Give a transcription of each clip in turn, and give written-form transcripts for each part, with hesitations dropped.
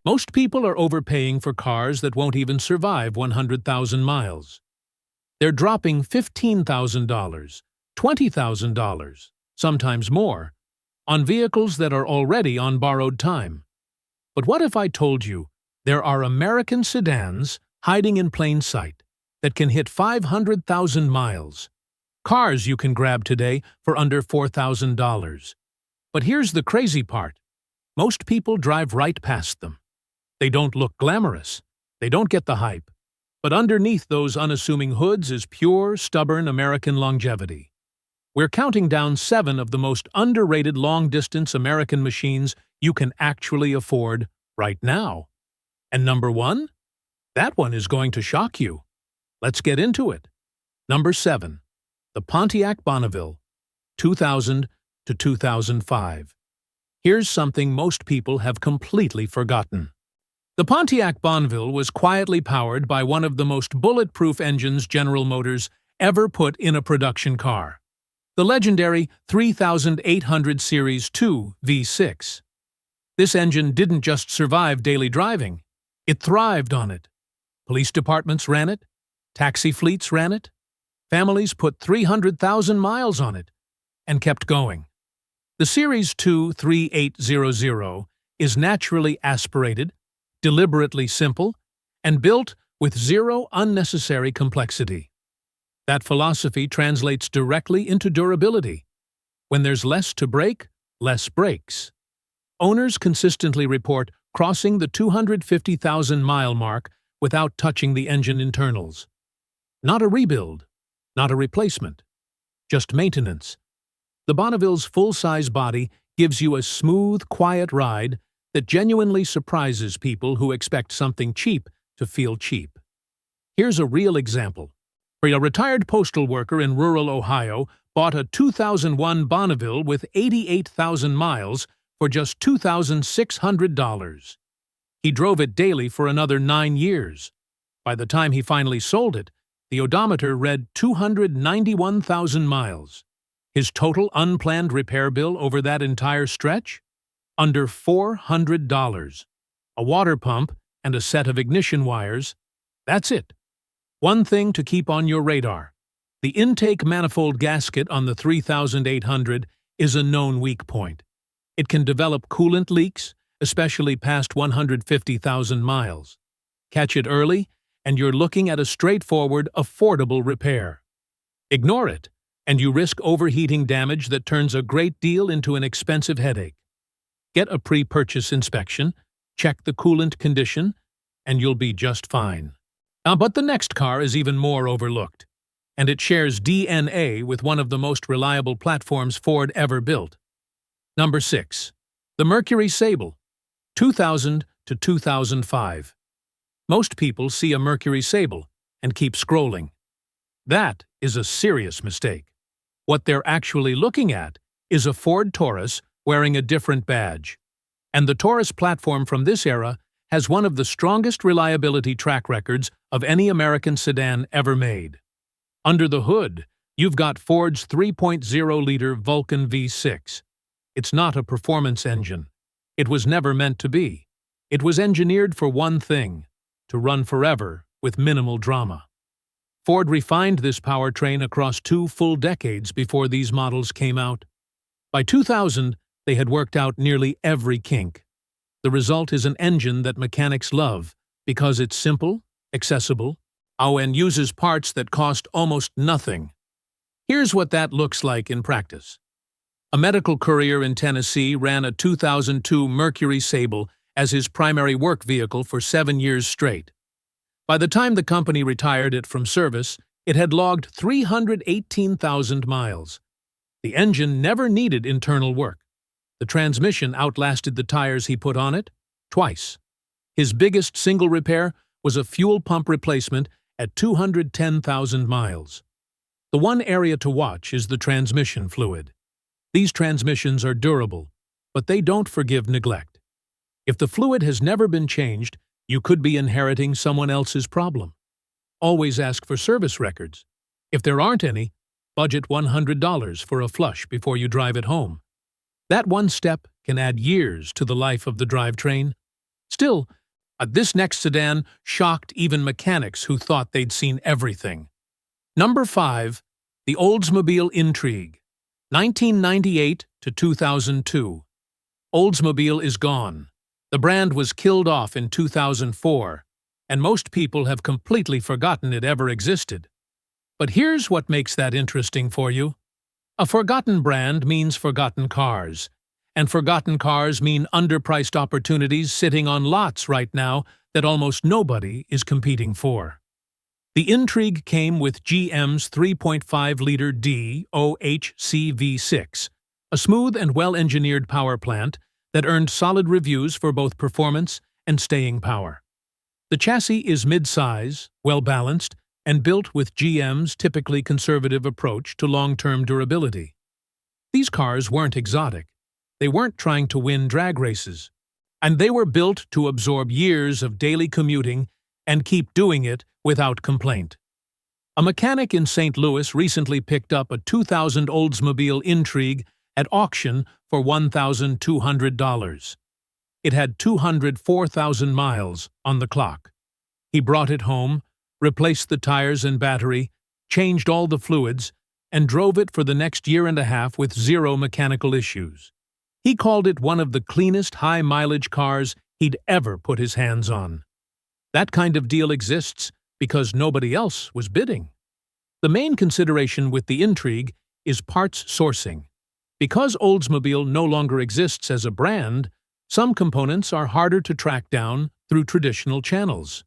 Most people are overpaying for cars that won't even survive 100,000 miles. They're dropping $15,000, $20,000, sometimes more, on vehicles that are already on borrowed time. But what if I told you there are American sedans hiding in plain sight that can hit 500,000 miles? Cars you can grab today for under $4,000. But here's the crazy part. Most people drive right past them. They don't look glamorous. They don't get the hype. But underneath those unassuming hoods is pure, stubborn American longevity. We're counting down 7 of the most underrated long-distance American machines you can actually afford right now. And number 1? That one is going to shock you. Let's get into it. Number 7. The Pontiac Bonneville, 2000 to 2005. Here's something most people have completely forgotten. The Pontiac Bonneville was quietly powered by one of the most bulletproof engines General Motors ever put in a production car, the legendary 3800 Series 2 V6. This engine didn't just survive daily driving, it thrived on it. Police departments ran it, taxi fleets ran it, families put 300,000 miles on it, and kept going. The Series 2 3800 is naturally aspirated, deliberately simple, and built with zero unnecessary complexity. That philosophy translates directly into durability. When there's less to break, less breaks. Owners consistently report crossing the 250,000-mile mark without touching the engine internals. Not a rebuild, not a replacement, just maintenance. The Bonneville's full-size body gives you a smooth, quiet ride that genuinely surprises people who expect something cheap to feel cheap. Here's a real example. A retired postal worker in rural Ohio bought a 2001 Bonneville with 88,000 miles for just $2,600. He drove it daily for another 9 years. By the time he finally sold it, the odometer read 291,000 miles. His total unplanned repair bill over that entire stretch? Under $400. A water pump and a set of ignition wires. That's it. One thing to keep on your radar. The intake manifold gasket on the 3800 is a known weak point. It can develop coolant leaks, especially past 150,000 miles. Catch it early, and you're looking at a straightforward, affordable repair. Ignore it, and you risk overheating damage that turns a great deal into an expensive headache. Get a pre-purchase inspection, check the coolant condition, and you'll be just fine. But the next car is even more overlooked, and it shares DNA with one of the most reliable platforms Ford ever built. Number 6. The Mercury Sable, 2000 to 2005. Most people see a Mercury Sable and keep scrolling. That is a serious mistake. What they're actually looking at is a Ford Taurus wearing a different badge. And the Taurus platform from this era has one of the strongest reliability track records of any American sedan ever made. Under the hood, you've got Ford's 3.0-liter Vulcan V6. It's not a performance engine. It was never meant to be. It was engineered for one thing: to run forever with minimal drama. Ford refined this powertrain across 2 full decades before these models came out. By 2000, they had worked out nearly every kink. The result is an engine that mechanics love because it's simple, accessible, and uses parts that cost almost nothing. Here's what that looks like in practice. A medical courier in Tennessee ran a 2002 Mercury Sable as his primary work vehicle for 7 years straight. By the time the company retired it from service, it had logged 318,000 miles. The engine never needed internal work. The transmission outlasted the tires he put on it twice. His biggest single repair was a fuel pump replacement at 210,000 miles. The one area to watch is the transmission fluid. These transmissions are durable, but they don't forgive neglect. If the fluid has never been changed, you could be inheriting someone else's problem. Always ask for service records. If there aren't any, budget $100 for a flush before you drive it home. That one step can add years to the life of the drivetrain. Still, This next sedan shocked even mechanics who thought they'd seen everything. Number 5. The Oldsmobile Intrigue, 1998 to 2002. Oldsmobile is gone. The brand was killed off in 2004, and most people have completely forgotten it ever existed. But here's what makes that interesting for you. A forgotten brand means forgotten cars, and forgotten cars mean underpriced opportunities sitting on lots right now that almost nobody is competing for. The Intrigue came with GM's 3.5-liter DOHC V6, a smooth and well-engineered power plant that earned solid reviews for both performance and staying power. The chassis is mid-size, well-balanced, and built with GM's typically conservative approach to long-term durability. These cars weren't exotic. They weren't trying to win drag races. And they were built to absorb years of daily commuting and keep doing it without complaint. A mechanic in St. Louis recently picked up a 2000 Oldsmobile Intrigue at auction for $1,200. It had 204,000 miles on the clock. He brought it home, replaced the tires and battery, changed all the fluids, and drove it for the next year and a half with zero mechanical issues. He called it one of the cleanest high-mileage cars he'd ever put his hands on. That kind of deal exists because nobody else was bidding. The main consideration with the Intrigue is parts sourcing. Because Oldsmobile no longer exists as a brand, some components are harder to track down through traditional channels.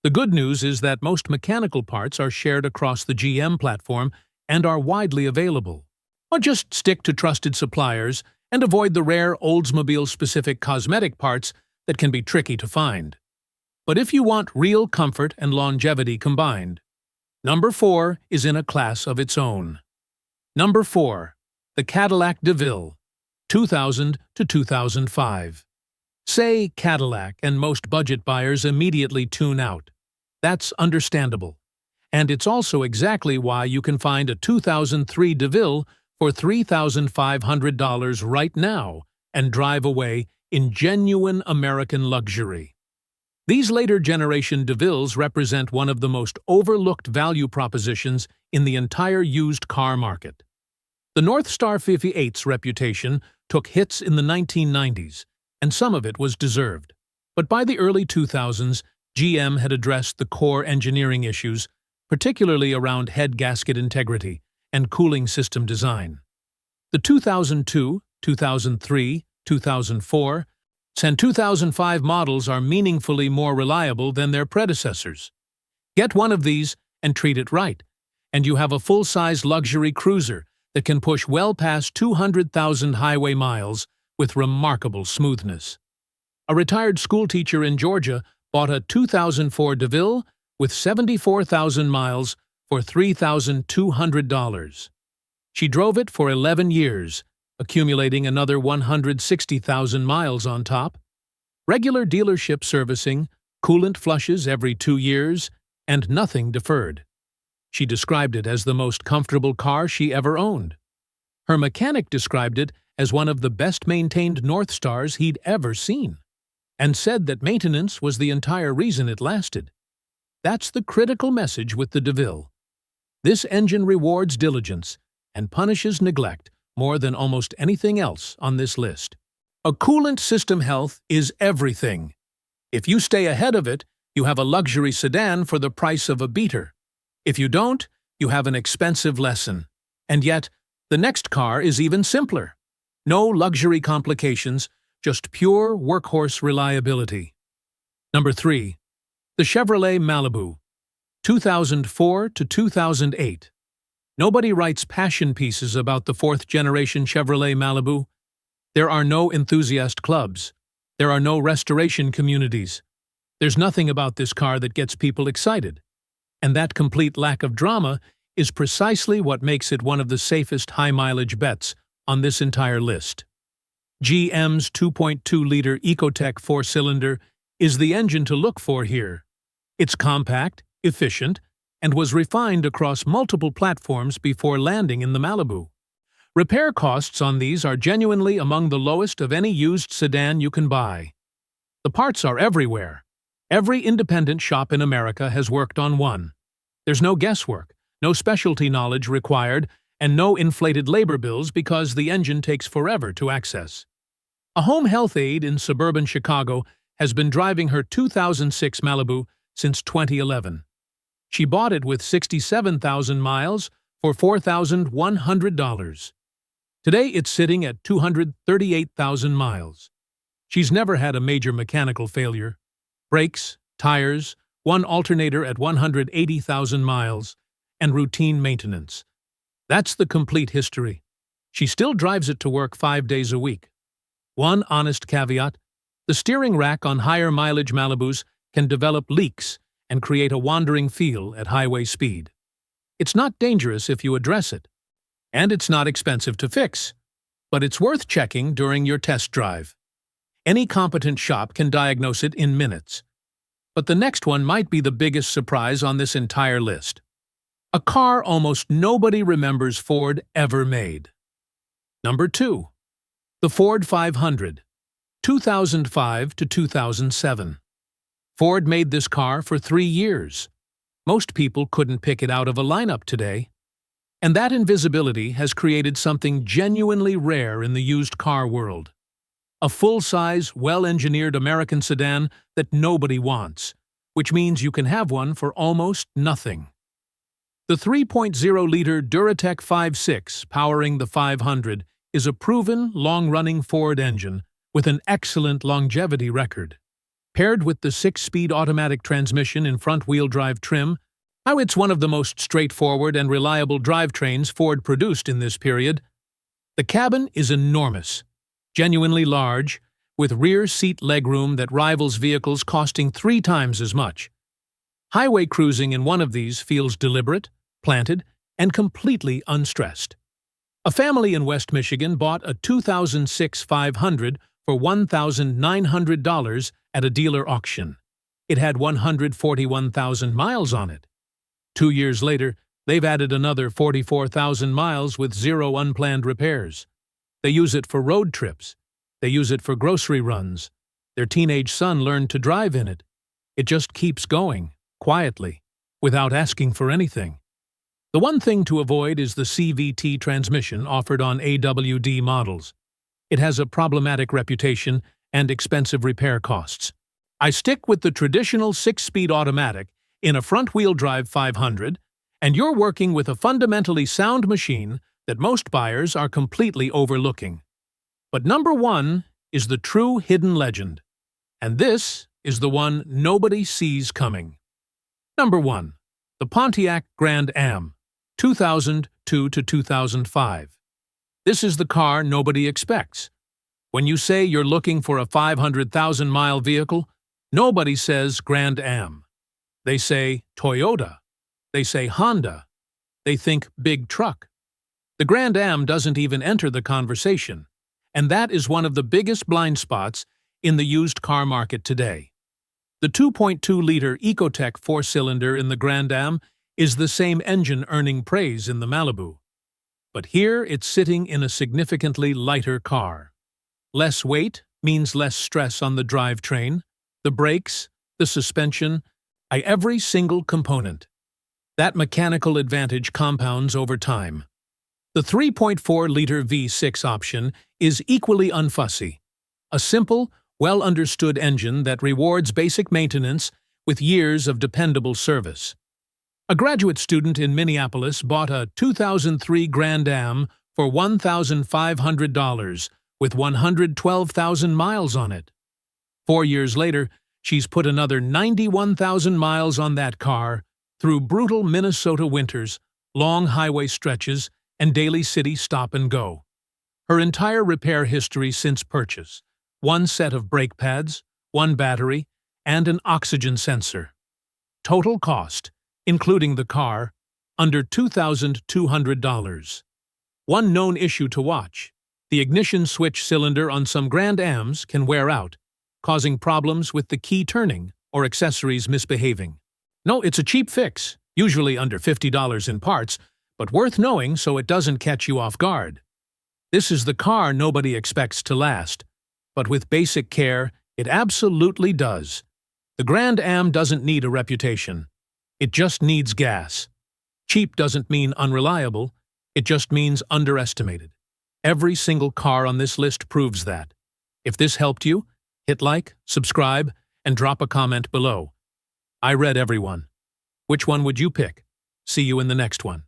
The good news is that most mechanical parts are shared across the GM platform and are widely available. Or just stick to trusted suppliers and avoid the rare Oldsmobile-specific cosmetic parts that can be tricky to find. But if you want real comfort and longevity combined, number 4 is in a class of its own. Number 4. The Cadillac Deville, 2000 to 2005. Say Cadillac and most budget buyers immediately tune out. That's understandable. And it's also exactly why you can find a 2003 Deville for $3,500 right now and drive away in genuine American luxury. These later-generation Devilles represent one of the most overlooked value propositions in the entire used car market. The Northstar 58's reputation took hits in the 1990s, and some of it was deserved. But by the early 2000s, GM had addressed the core engineering issues, particularly around head gasket integrity and cooling system design. The 2002, 2003, 2004, and 2005 models are meaningfully more reliable than their predecessors. Get one of these and treat it right, and you have a full-size luxury cruiser that can push well past 200,000 highway miles with remarkable smoothness. A retired schoolteacher in Georgia bought a 2004 Deville with 74,000 miles for $3,200. She drove it for 11 years, accumulating another 160,000 miles on top, regular dealership servicing, coolant flushes every 2 years, and nothing deferred. She described it as the most comfortable car she ever owned. Her mechanic described it as one of the best-maintained Northstars he'd ever seen, and said that maintenance was the entire reason it lasted. That's the critical message with the Deville. This engine rewards diligence and punishes neglect more than almost anything else on this list. A coolant system health is everything. If you stay ahead of it, you have a luxury sedan for the price of a beater. If you don't, you have an expensive lesson. And yet, the next car is even simpler. No luxury complications, just pure workhorse reliability. Number 3. The Chevrolet Malibu, 2004 to 2008. Nobody writes passion pieces about the fourth-generation Chevrolet Malibu. There are no enthusiast clubs. There are no restoration communities. There's nothing about this car that gets people excited. And that complete lack of drama is precisely what makes it one of the safest high-mileage bets on this entire list. GM's 2.2-liter Ecotec four-cylinder is the engine to look for here. It's compact, efficient, and was refined across multiple platforms before landing in the Malibu. Repair costs on these are genuinely among the lowest of any used sedan you can buy. The parts are everywhere, Every independent shop in America has worked on one. There's no guesswork, no specialty knowledge required, and no inflated labor bills because the engine takes forever to access. A home health aide in suburban Chicago has been driving her 2006 Malibu since 2011. She bought it with 67,000 miles for $4,100. Today it's sitting at 238,000 miles. She's never had a major mechanical failure. Brakes, tires, one alternator at 180,000 miles, and routine maintenance. That's the complete history. She still drives it to work 5 days a week. One honest caveat: the steering rack on higher mileage Malibus can develop leaks and create a wandering feel at highway speed. It's not dangerous if you address it, and it's not expensive to fix, but it's worth checking during your test drive. Any competent shop can diagnose it in minutes. But the next one might be the biggest surprise on this entire list. A car almost nobody remembers Ford ever made. Number 2. The Ford 500, 2005 to 2007. Ford made this car for 3 years. Most people couldn't pick it out of a lineup today. And that invisibility has created something genuinely rare in the used car world. A full-size, well-engineered American sedan that nobody wants, which means you can have one for almost nothing. The 3.0-liter Duratec 5.6 powering the 500 is a proven, long-running Ford engine with an excellent longevity record. Paired with the 6-speed automatic transmission in front-wheel drive trim, it's one of the most straightforward and reliable drivetrains Ford produced in this period. The cabin is enormous, genuinely large, with rear seat legroom that rivals vehicles costing 3 times as much. Highway cruising in one of these feels deliberate, planted, and completely unstressed. A family in West Michigan bought a 2006 500 for $1,900 at a dealer auction. It had 141,000 miles on it. 2 years later, they've added another 44,000 miles with 0 unplanned repairs. They use it for road trips. They use it for grocery runs. Their teenage son learned to drive in it. It just keeps going, quietly, without asking for anything. The one thing to avoid is the CVT transmission offered on AWD models. It has a problematic reputation and expensive repair costs. I stick with the traditional 6-speed automatic in a front-wheel drive 500, and you're working with a fundamentally sound machine that most buyers are completely overlooking. But number 1 is the true hidden legend, and this is the one nobody sees coming. Number 1. The Pontiac Grand Am, 2002 to 2005. This is the car nobody expects. When you say you're looking for a 500,000-mile vehicle, nobody says Grand Am. They say Toyota. They say Honda. They think big truck. The Grand Am doesn't even enter the conversation, and that is one of the biggest blind spots in the used car market today. The 2.2-liter Ecotec 4-cylinder in the Grand Am is the same engine earning praise in the Malibu. But here it's sitting in a significantly lighter car. Less weight means less stress on the drivetrain, the brakes, the suspension, every single component. That mechanical advantage compounds over time. The 3.4-liter V6 option is equally unfussy. A simple, well-understood engine that rewards basic maintenance with years of dependable service. A graduate student in Minneapolis bought a 2003 Grand Am for $1,500 with 112,000 miles on it. 4 years later, she's put another 91,000 miles on that car through brutal Minnesota winters, long highway stretches, and daily city stop-and-go. Her entire repair history since purchase: 1 set of brake pads, 1 battery, and an oxygen sensor. Total cost, including the car, under $2,200. One known issue to watch: the ignition switch cylinder on some Grand Ams can wear out, causing problems with the key turning or accessories misbehaving. No, it's a cheap fix, usually under $50 in parts, but worth knowing so it doesn't catch you off guard. This is the car nobody expects to last, but with basic care, it absolutely does. The Grand Am doesn't need a reputation. It just needs gas. Cheap doesn't mean unreliable. It just means underestimated. Every single car on this list proves that. If this helped you, hit like, subscribe, and drop a comment below. I read everyone. Which one would you pick? See you in the next one.